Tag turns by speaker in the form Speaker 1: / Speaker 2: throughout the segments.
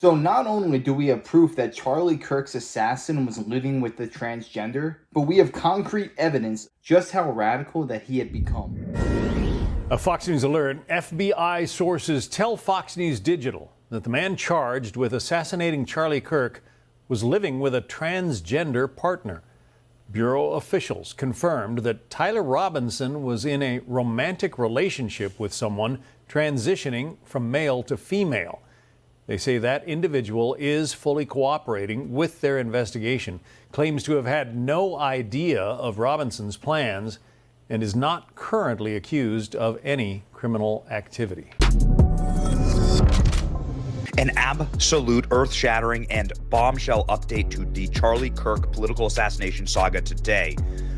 Speaker 1: So not only do we have proof that Charlie Kirk's assassin was living with the transgender, but we have concrete evidence just how radical that he had become.
Speaker 2: A Fox News alert. FBI sources tell Fox News Digital that the man charged with assassinating Charlie Kirk was living with a transgender partner. Bureau officials confirmed that Tyler Robinson was in a romantic relationship with someone transitioning from male to female. They say that individual is fully cooperating with their investigation, claims to have had no idea of Robinson's plans, and is not currently accused of any criminal activity.
Speaker 3: An absolute earth-shattering and bombshell update to the Charlie Kirk political assassination saga today.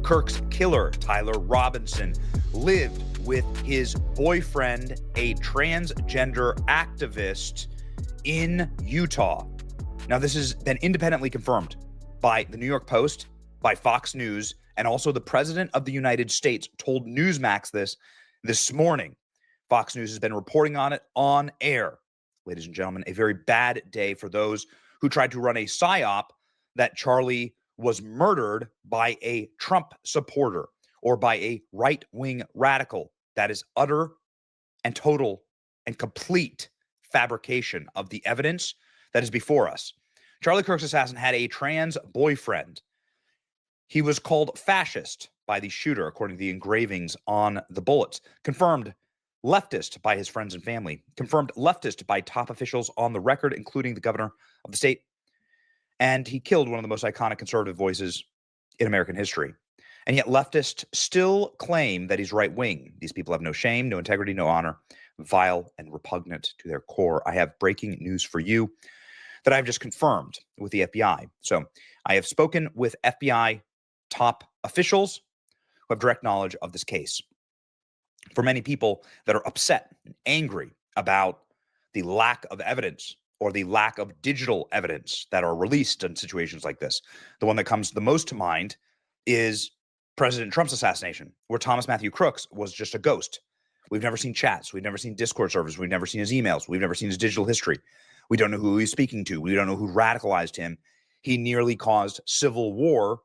Speaker 3: Kirk's killer, Tyler Robinson, lived with his boyfriend, a transgender activist, in Utah. Now, this has been independently confirmed by the New York Post, by Fox News, and also the President of the United States told Newsmax this morning. Fox News has been reporting on it on air. Ladies and gentlemen, a very bad day for those who tried to run a psyop that Charlie was murdered by a Trump supporter or by a right-wing radical. That is utter and total and complete fabrication of the evidence that is before us. Charlie Kirk's assassin had a trans boyfriend. He was called fascist by the shooter, according to the engravings on the bullets. Confirmed leftist by his friends and family. Confirmed leftist by top officials on the record, including the governor of the state. And he killed one of the most iconic conservative voices in American history. And yet leftists still claim that he's right-wing. These people have no shame, no integrity, no honor, vile and repugnant to their core. I have breaking news for you that I've just confirmed with the FBI. So I have spoken with FBI top officials who have direct knowledge of this case. For many people that are upset and angry about the lack of evidence or the lack of digital evidence that are released in situations like this, the one that comes the most to mind is President Trump's assassination, where Thomas Matthew Crooks was just a ghost. We've never seen chats. We've never seen Discord servers. We've never seen his emails. We've never seen his digital history. We don't know who he's speaking to. We don't know who radicalized him. He nearly caused civil war,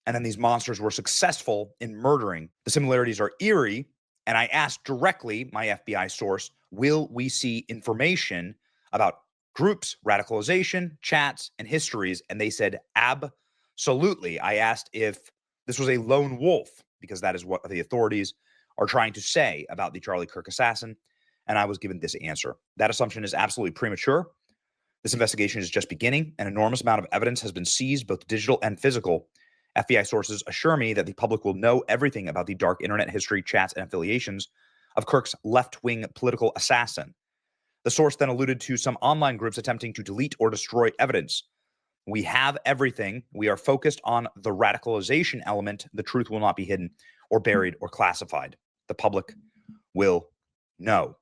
Speaker 3: and then these monsters were successful in murdering. The similarities are eerie, and I asked directly my FBI source, will we see information about groups, radicalization, chats, and histories? And they said, absolutely. I asked if this was a lone wolf, because that is what the authorities are trying to say about the Charlie Kirk assassin, and I was given this answer. That assumption is absolutely premature. This investigation is just beginning. An enormous amount of evidence has been seized, both digital and physical. FBI sources assure me that the public will know everything about the dark internet history, chats, and affiliations of Kirk's left-wing political assassin. The source then alluded to some online groups attempting to delete or destroy evidence. We have everything. We are focused on the radicalization element. The truth will not be hidden or buried or classified. The public will know.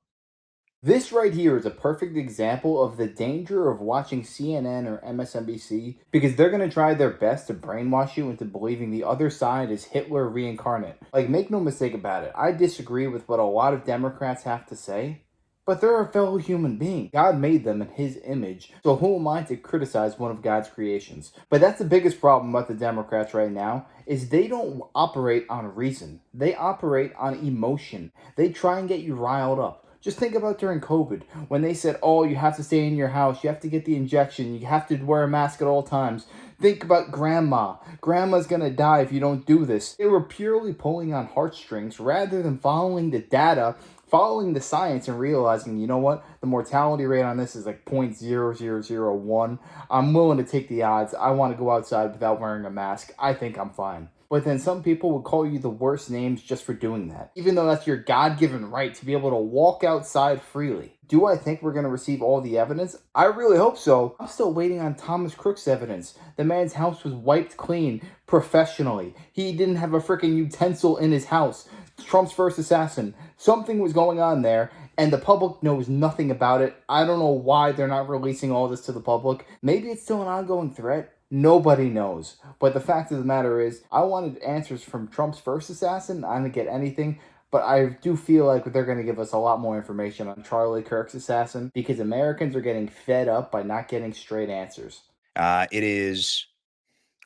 Speaker 1: This right here is a perfect example of the danger of watching CNN or MSNBC, because they're going to try their best to brainwash you into believing the other side is Hitler reincarnate. Like, make no mistake about it, I disagree with what a lot of Democrats have to say, but they're a fellow human being. God made them in his image, so who am I to criticize one of God's creations? But that's the biggest problem about the Democrats right now, is they don't operate on reason. They operate on emotion. They try and get you riled up. Just think about during COVID, when they said, oh, you have to stay in your house, you have to get the injection, you have to wear a mask at all times. Think about grandma. Grandma's gonna die if you don't do this. They were purely pulling on heartstrings rather than following the data, following the science, and realizing, you know what, the mortality rate on this is like 0.0001. I'm willing to take the odds. I want to go outside without wearing a mask. I think I'm fine. But then some people would call you the worst names just for doing that, even though that's your God-given right to be able to walk outside freely. Do I think we're going to receive all the evidence? I really hope so. I'm still waiting on Thomas Crook's evidence. The man's house was wiped clean professionally. He didn't have a freaking utensil in his house. Trump's first assassin. Something was going on there, and the public knows nothing about it. I don't know why they're not releasing all this to the public. Maybe it's still an ongoing threat. Nobody knows. But the fact of the matter is, I wanted answers from Trump's first assassin. I didn't get anything. But I do feel like they're going to give us a lot more information on Charlie Kirk's assassin because Americans are getting fed up by not getting straight answers.
Speaker 3: It is,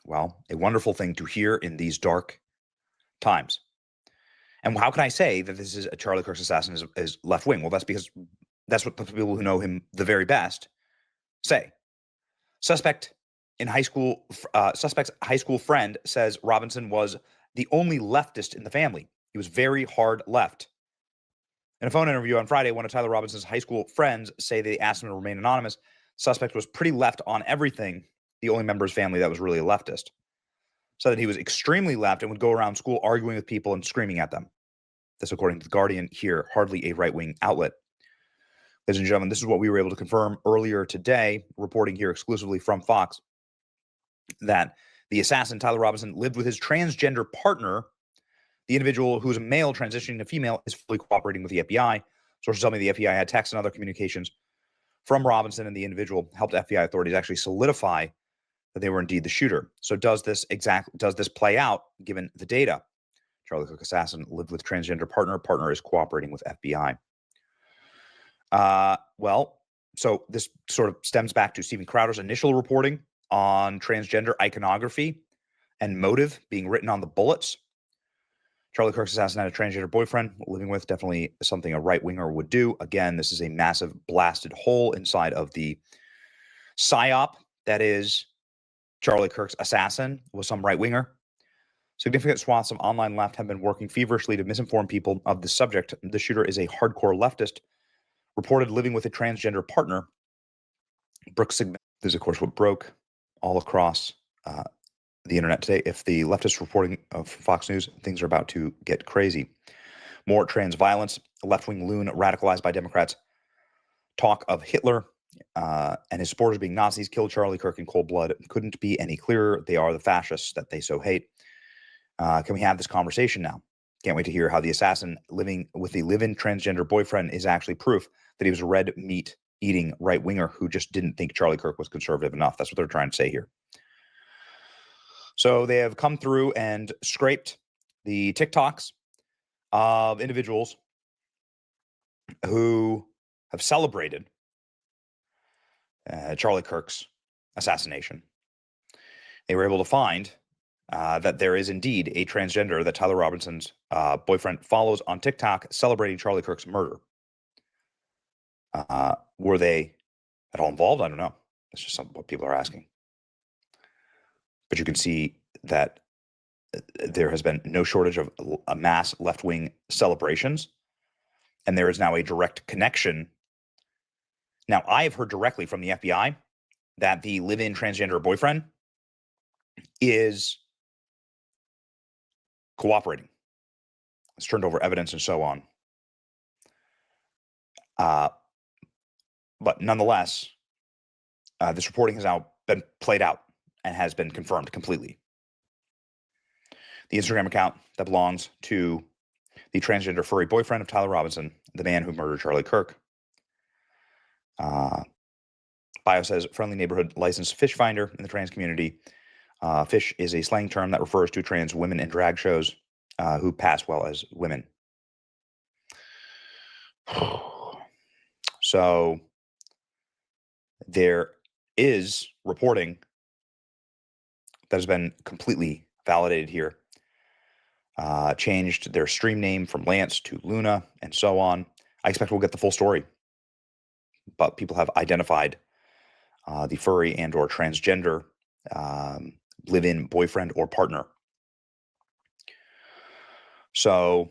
Speaker 3: well, a wonderful thing to hear in these dark times. And how can I say that this is a Charlie Kirk's assassin is left wing? Well, that's because that's what the people who know him the very best say. Suspect's high school friend says Robinson was the only leftist in the family. He was very hard left. In a phone interview on Friday, one of Tyler Robinson's high school friends say they asked him to remain anonymous. Suspect was pretty left on everything. The only member of his family that was really a leftist. Said that he was extremely left and would go around school arguing with people and screaming at them. This, according to The Guardian here, hardly a right-wing outlet. Ladies and gentlemen, this is what we were able to confirm earlier today, reporting here exclusively from Fox, that the assassin, Tyler Robinson, lived with his transgender partner. The individual who is a male transitioning to female is fully cooperating with the FBI. Sources tell me the FBI had texts and other communications from Robinson, and the individual helped FBI authorities actually solidify that they were indeed the shooter. So does this play out given the data? Charlie Kirk assassin lived with transgender partner. Partner is cooperating with FBI. Well, so this sort of stems back to Steven Crowder's initial reporting on transgender iconography and motive being written on the bullets. Charlie Kirk's assassin had a transgender boyfriend living with, definitely something a right-winger would do. Again, this is a massive blasted hole inside of the psyop that is Charlie Kirk's assassin was some right-winger. Significant swaths of online left have been working feverishly to misinform people of the subject. The shooter is a hardcore leftist, reported living with a transgender partner. Brooks Sigmund. This is, of course, what broke all across the internet today. If the leftist reporting of Fox News, things are about to get crazy. More trans violence. A left-wing loon radicalized by Democrats. Talk of Hitler and his supporters being Nazis killed Charlie Kirk in cold blood. Couldn't be any clearer. They are the fascists that they so hate. Can we have this conversation now? Can't wait to hear how the assassin living with a live-in transgender boyfriend is actually proof that he was a red meat eating right-winger who just didn't think Charlie Kirk was conservative enough. That's what they're trying to say here. So they have come through and scraped the TikToks of individuals who have celebrated Charlie Kirk's assassination. They were able to find that there is indeed a transgender that Tyler Robinson's boyfriend follows on TikTok celebrating Charlie Kirk's murder. Were they at all involved? I don't know. That's just what people are asking. But you can see that there has been no shortage of mass left-wing celebrations, and there is now a direct connection. Now, I have heard directly from the FBI that the live-in transgender boyfriend is cooperating. It's turned over evidence and so on. But nonetheless, this reporting has now been played out and has been confirmed completely. The Instagram account that belongs to the transgender furry boyfriend of Tyler Robinson, the man who murdered Charlie Kirk. Bio says, friendly neighborhood licensed fish finder in the trans community. Fish is a slang term that refers to trans women in drag shows who pass well as women. So there is reporting that has been completely validated here. Changed their stream name from Lance to Luna and so on. I expect we'll get the full story. But people have identified the furry and or transgender live-in boyfriend or partner. So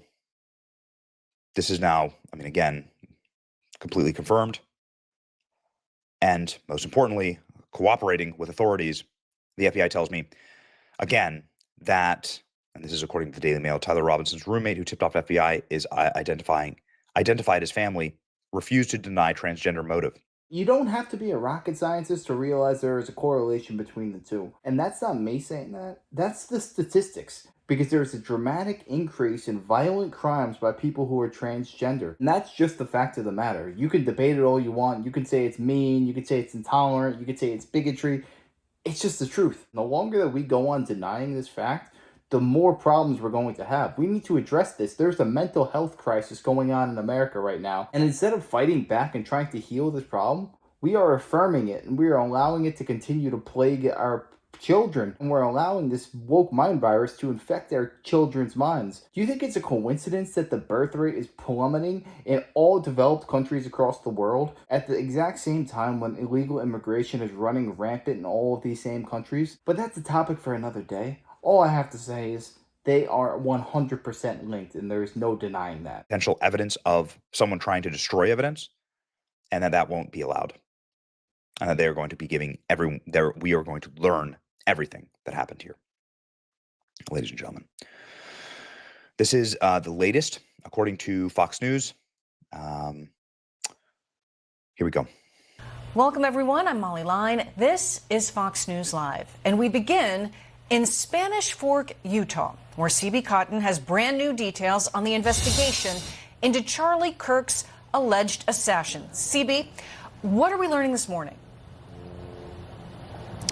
Speaker 3: this is now, I mean, again, completely confirmed. And most importantly, cooperating with authorities. The FBI tells me, again, that, and this is according to the Daily Mail, Tyler Robinson's roommate who tipped off FBI is identified his family, refused to deny transgender motive.
Speaker 1: You don't have to be a rocket scientist to realize there is a correlation between the two. And that's not me saying that. That's the statistics. Because there's a dramatic increase in violent crimes by people who are transgender. And that's just the fact of the matter. You can debate it all you want. You can say it's mean. You can say it's intolerant. You can say it's bigotry. It's just the truth. The longer that we go on denying this fact, the more problems we're going to have. We need to address this. There's a mental health crisis going on in America right now. And instead of fighting back and trying to heal this problem, we are affirming it and we are allowing it to continue to plague our children, and we're allowing this woke mind virus to infect our children's minds. Do you think it's a coincidence that the birth rate is plummeting in all developed countries across the world at the exact same time when illegal immigration is running rampant in all of these same countries? But that's a topic for another day. All I have to say is they are 100% linked, and there's no denying that.
Speaker 3: Potential evidence of someone trying to destroy evidence, and that won't be allowed. And that they are going to be giving we are going to learn everything that happened here. Ladies and gentlemen, this is the latest, according to Fox News. Here we go.
Speaker 4: Welcome, everyone. I'm Molly Line. This is Fox News Live. And we begin in Spanish Fork, Utah, where CB Cotton has brand new details on the investigation into Charlie Kirk's alleged assassin. CB, what are we learning this morning?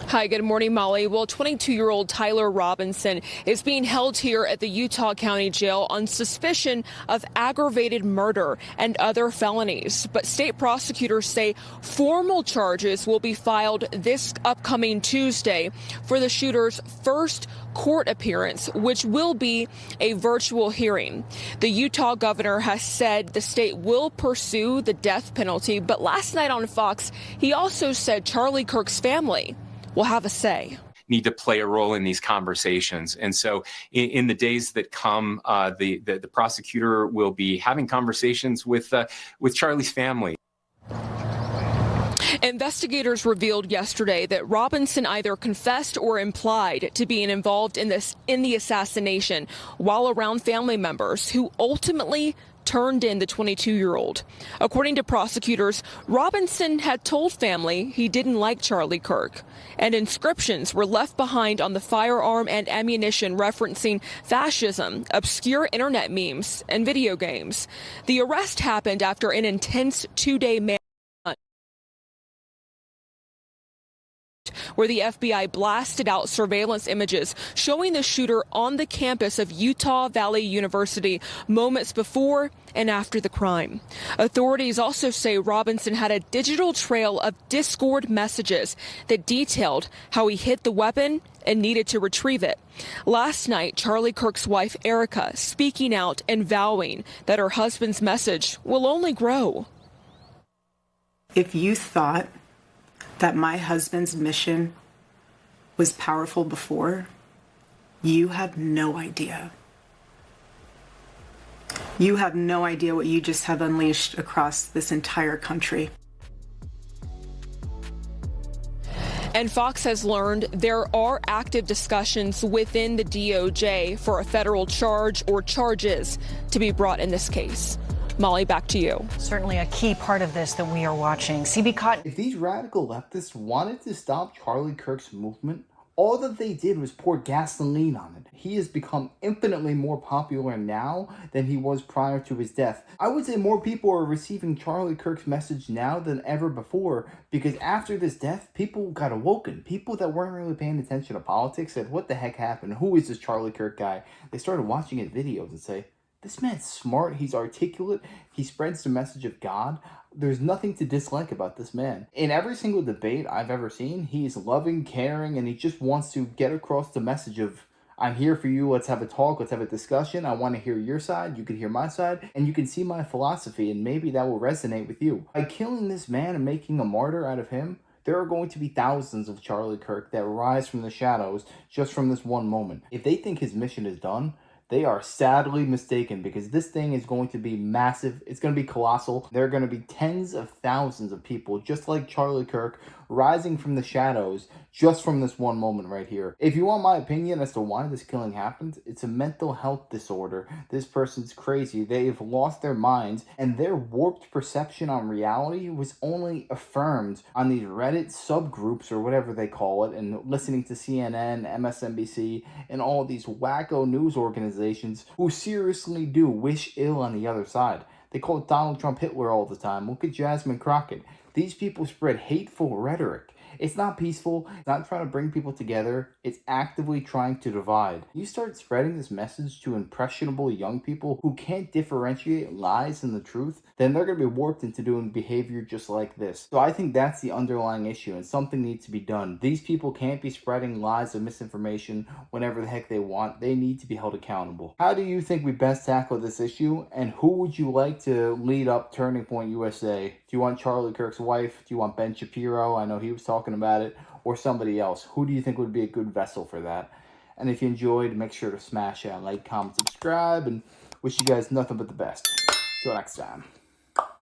Speaker 5: Hi, good morning, Molly. Well, 22-year-old Tyler Robinson is being held here at the Utah County Jail on suspicion of aggravated murder and other felonies. But state prosecutors say formal charges will be filed this upcoming Tuesday for the shooter's first court appearance, which will be a virtual hearing. The Utah governor has said the state will pursue the death penalty, but last night on Fox, he also said Charlie Kirk's family will have a say.
Speaker 6: Need to play a role in these conversations. And so in the days that come, the prosecutor will be having conversations with Charlie's family.
Speaker 5: Investigators revealed yesterday that Robinson either confessed or implied to being involved in the assassination while around family members who ultimately turned in the 22-year-old. According to prosecutors, Robinson had told family he didn't like Charlie Kirk, and inscriptions were left behind on the firearm and ammunition referencing fascism, obscure internet memes, and video games. The arrest happened after an intense two-day manhunt where the FBI blasted out surveillance images showing the shooter on the campus of Utah Valley University moments before and after the crime. Authorities also say Robinson had a digital trail of Discord messages that detailed how he hid the weapon and needed to retrieve it. Last night, Charlie Kirk's wife, Erica, speaking out and vowing that her husband's message will only grow.
Speaker 7: If you thought that my husband's mission was powerful before, you have no idea. You have no idea what you just have unleashed across this entire country.
Speaker 5: And Fox has learned there are active discussions within the DOJ for a federal charge or charges to be brought in this case. Molly, back to you.
Speaker 4: Certainly a key part of this that we are watching. CB Cotton.
Speaker 1: If these radical leftists wanted to stop Charlie Kirk's movement, all that they did was pour gasoline on it. He has become infinitely more popular now than he was prior to his death. I would say more people are receiving Charlie Kirk's message now than ever before, because after this death, people got awoken. People that weren't really paying attention to politics said, what the heck happened? Who is this Charlie Kirk guy? They started watching his videos and say, this man's smart, he's articulate, he spreads the message of God. There's nothing to dislike about this man. In every single debate I've ever seen, he's loving, caring, and he just wants to get across the message of, I'm here for you, let's have a talk, let's have a discussion, I want to hear your side, you can hear my side, and you can see my philosophy, and maybe that will resonate with you. By killing this man and making a martyr out of him, there are going to be thousands of Charlie Kirk that rise from the shadows just from this one moment. If they think his mission is done, they are sadly mistaken, because this thing is going to be massive. It's going to be colossal. There are going to be tens of thousands of people just like Charlie Kirk rising from the shadows just from this one moment right here. If you want my opinion as to why this killing happened, it's a mental health disorder. This person's crazy. They've lost their minds, and their warped perception on reality was only affirmed on these Reddit subgroups or whatever they call it, and listening to CNN, MSNBC, and all these wacko news organizations who seriously do wish ill on the other side. They call Donald Trump Hitler all the time. Look at Jasmine Crockett. These people spread hateful rhetoric, It's not peaceful. It's not trying to bring people together. It's actively trying to divide. You start spreading this message to impressionable young people who can't differentiate lies and the truth, then they're going to be warped into doing behavior just like this. So I think that's the underlying issue, and something needs to be done. These people can't be spreading lies and misinformation whenever the heck they want. They need to be held accountable. How do you think we best tackle this issue, and who would you like to lead up Turning Point USA? Do you want Charlie Kirk's wife? Do you want Ben Shapiro? I know he was talking about it. Or somebody else? Who do you think would be a good vessel for that? And if you enjoyed, make sure to smash that like, comment, subscribe, and wish you guys nothing but the best. Till next time.